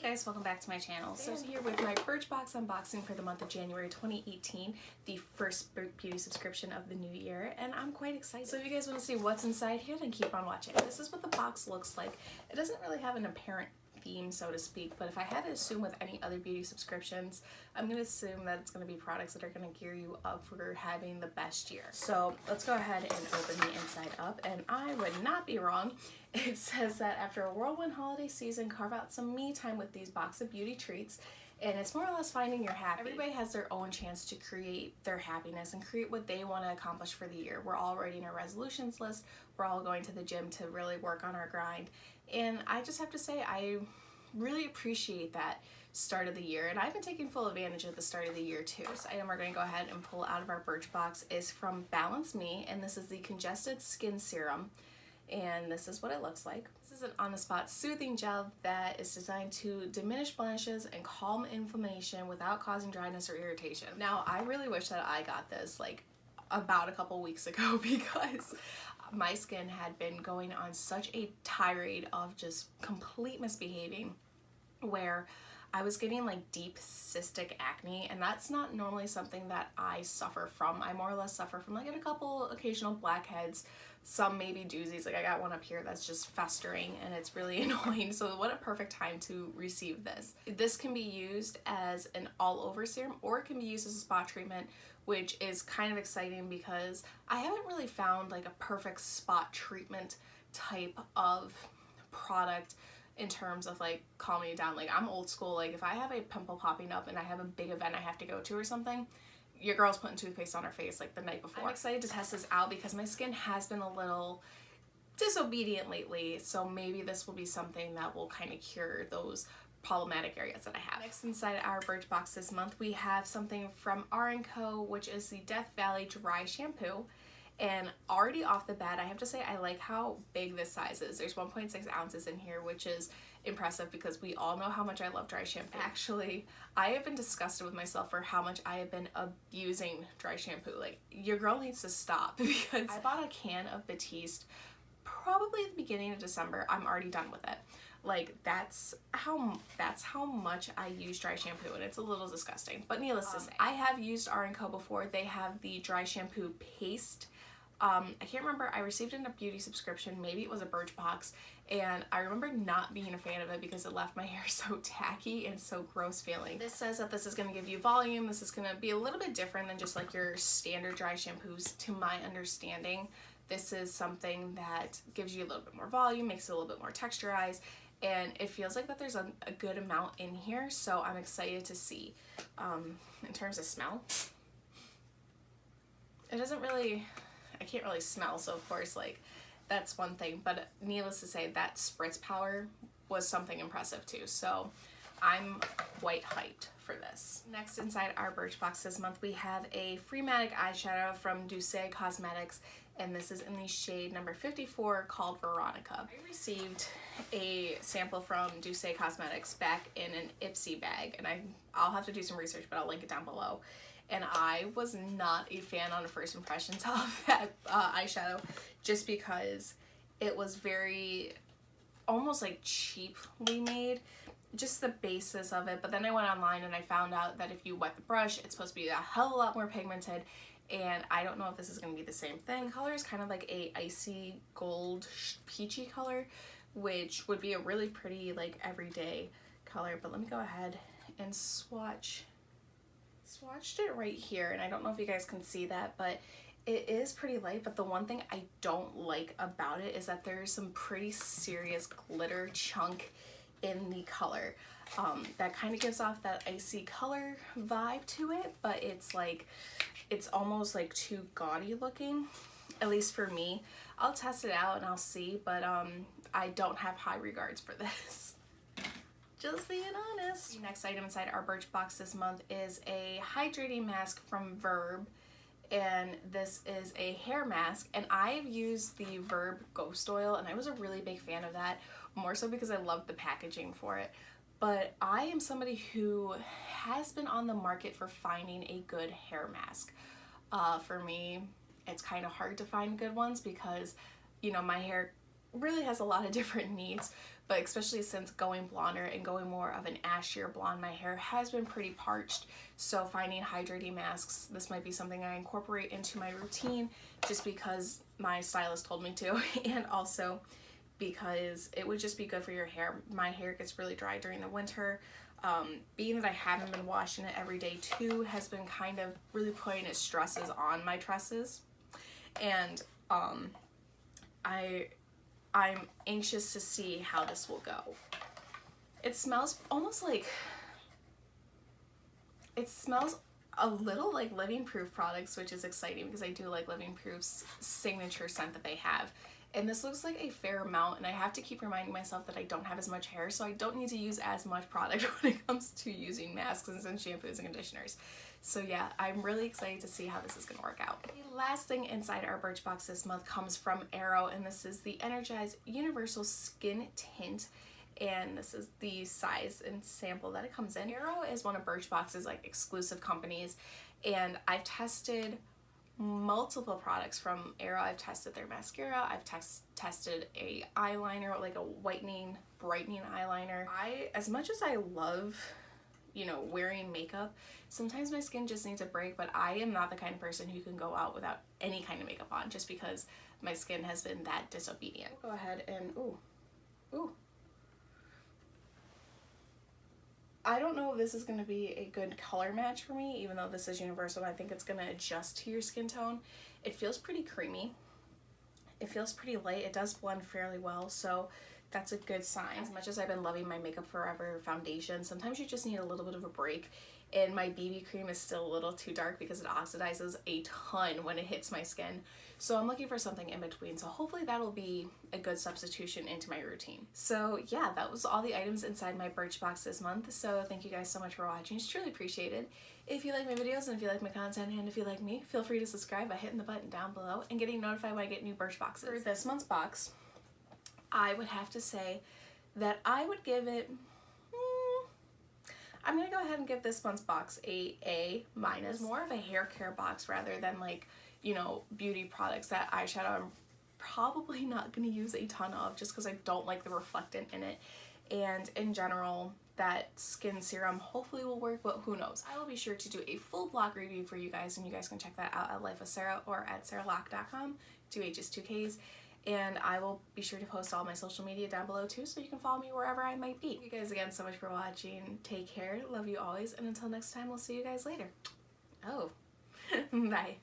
guys, welcome back to my channel. So here with my Birchbox unboxing for the month of January 2018, the first beauty subscription of the new year, and I'm quite excited. So if you guys want to see what's inside here, then keep on watching. This is what the box looks like. It doesn't really have an apparent theme, so to speak, but if I had to assume with any other beauty subscriptions, I'm going to assume that it's going to be products that are going to gear you up for having the best year. So let's go ahead and open the inside up, and I would not be wrong. It says that after a whirlwind holiday season, carve out some me time with these box of beauty treats, and it's more or less finding your happy. Everybody has their own chance to create their happiness and create what they want to accomplish for the year. We're all writing our resolutions list, we're all going to the gym to really work on our grind, and I just have to say I really appreciate that start of the year, and I've been taking full advantage of the start of the year too. So item we're going to go ahead and pull out of our Birchbox is from Balance Me, and this is the Congested Skin Serum. And this is what it looks like. This is an on-the-spot soothing gel that is designed to diminish blemishes and calm inflammation without causing dryness or irritation. Now, I really wish that I got this like about a couple weeks ago because my skin had been going on such a tirade of just complete misbehaving where I was getting like deep cystic acne, and that's not normally something that I suffer from. I more or less suffer from like a couple occasional blackheads, some maybe doozies. Like I got one up here that's just festering and it's really annoying. So what a perfect time to receive this. This can be used as an all over serum, or it can be used as a spot treatment, which is kind of exciting because I haven't really found like a perfect spot treatment type of product in terms of like calming you down. Like I'm old school. Like if I have a pimple popping up and I have a big event I have to go to or something, your girl's putting toothpaste on her face like the night before. I'm excited to test this out because my skin has been a little disobedient lately, so maybe this will be something that will kind of cure those problematic areas that I have. Next inside our Birchbox this month, we have something from Aero, which is the Death Valley Dry Shampoo. And already off the bat, I have to say I like how big this size is. There's 1.6 ounces in here, which is impressive because we all know how much I love dry shampoo. Actually, I have been disgusted with myself for how much I have been abusing dry shampoo. Like, your girl needs to stop because I bought a can of Batiste probably at the beginning of December. I'm already done with it. Like, that's how much I use dry shampoo, and it's a little disgusting. But needless to say, I have used Aero before. They have the dry shampoo paste. I can't remember, I received it in a beauty subscription, maybe it was a Birchbox, and I remember not being a fan of it because it left my hair so tacky and so gross feeling. This says that this is going to give you volume. This is going to be a little bit different than just like your standard dry shampoos, to my understanding. This is something that gives you a little bit more volume, makes it a little bit more texturized, and it feels like that there's a good amount in here, so I'm excited to see. In terms of smell, it doesn't really, I can't really smell, so of course like that's one thing, but needless to say that spritz power was something impressive too, so I'm quite hyped for this. Next inside our Birchbox this month, we have a Freematic eyeshadow from Doucce Cosmetics, and this is in the shade number 54 called Veronica. I received a sample from Doucce Cosmetics back in an Ipsy bag, and I'll have to do some research, but I'll link it down below. And I was not a fan on the first impressions of that eyeshadow, just because it was very almost like cheaply made, just the basis of it. But then I went online and I found out that if you wet the brush, it's supposed to be a hell of a lot more pigmented, and I don't know if this is going to be the same thing. The color is kind of like a icy gold peachy color, which would be a really pretty like everyday color. But let me go ahead and swatched it right here, and I don't know if you guys can see that, but it is pretty light. But the one thing I don't like about it is that there's some pretty serious glitter chunk in the color. That kind of gives off that icy color vibe to it, but it's like, it's almost like too gaudy looking, at least for me. I'll test it out and I'll see, but I don't have high regards for this. Just being honest. The next item inside our Birchbox this month is a hydrating mask from Verb, and this is a hair mask, and I've used the Verb Ghost Oil, and I was a really big fan of that, more so because I loved the packaging for it. But I am somebody who has been on the market for finding a good hair mask. For me, it's kind of hard to find good ones because, you know, my hair really has a lot of different needs, but especially since going blonder and going more of an ashier blonde, my hair has been pretty parched. So finding hydrating masks, this might be something I incorporate into my routine just because my stylist told me to, and also because it would just be good for your hair. My hair gets really dry during the winter. Being that I haven't been washing it every day too has been kind of really putting its stresses on my tresses. And I'm anxious to see how this will go. It smells almost like, it smells a little like Living Proof products, which is exciting because I do like Living Proof's signature scent that they have. And this looks like a fair amount, and I have to keep reminding myself that I don't have as much hair, so I don't need to use as much product when it comes to using masks and shampoos and conditioners. So yeah, I'm really excited to see how this is going to work out. The last thing inside our Birchbox this month comes from Aero, and this is the ENERGIZE Universal Skin Tint. And this is the size and sample that it comes in. Aero is one of Birchbox's like exclusive companies, and I've tested multiple products from Aero. I've tested their mascara, I've tested a eyeliner, like a whitening, brightening eyeliner. As much as I love, you know, wearing makeup, sometimes my skin just needs a break, but I am not the kind of person who can go out without any kind of makeup on just because my skin has been that disobedient. I'll go ahead and, ooh. I don't know if this is going to be a good color match for me, even though this is universal. I think it's going to adjust to your skin tone. It feels pretty creamy. It feels pretty light. It does blend fairly well, so that's a good sign. As much as I've been loving my Makeup Forever foundation, sometimes you just need a little bit of a break. And my BB cream is still a little too dark because it oxidizes a ton when it hits my skin. So I'm looking for something in between. So hopefully that'll be a good substitution into my routine. So yeah, that was all the items inside my Birchbox this month. So thank you guys so much for watching. It's truly appreciated. If you like my videos and if you like my content and if you like me, feel free to subscribe by hitting the button down below and getting notified when I get new Birchboxes. For this month's box, I would have to say that I would give it, I'm gonna go ahead and give this month's box a A-. It's more of a hair care box rather than like, you know, beauty products. That eyeshadow I'm probably not gonna use a ton of just because I don't like the reflectant in it. And in general, that skin serum hopefully will work, but who knows. I will be sure to do a full blog review for you guys, and you guys can check that out at Life with Sarah or at sarahlock.com, 2 H's, 2 K's. And I will be sure to post all my social media down below too, so you can follow me wherever I might be. Thank you guys again so much for watching. Take care, love you always, and until next time, we'll see you guys later. Oh, bye.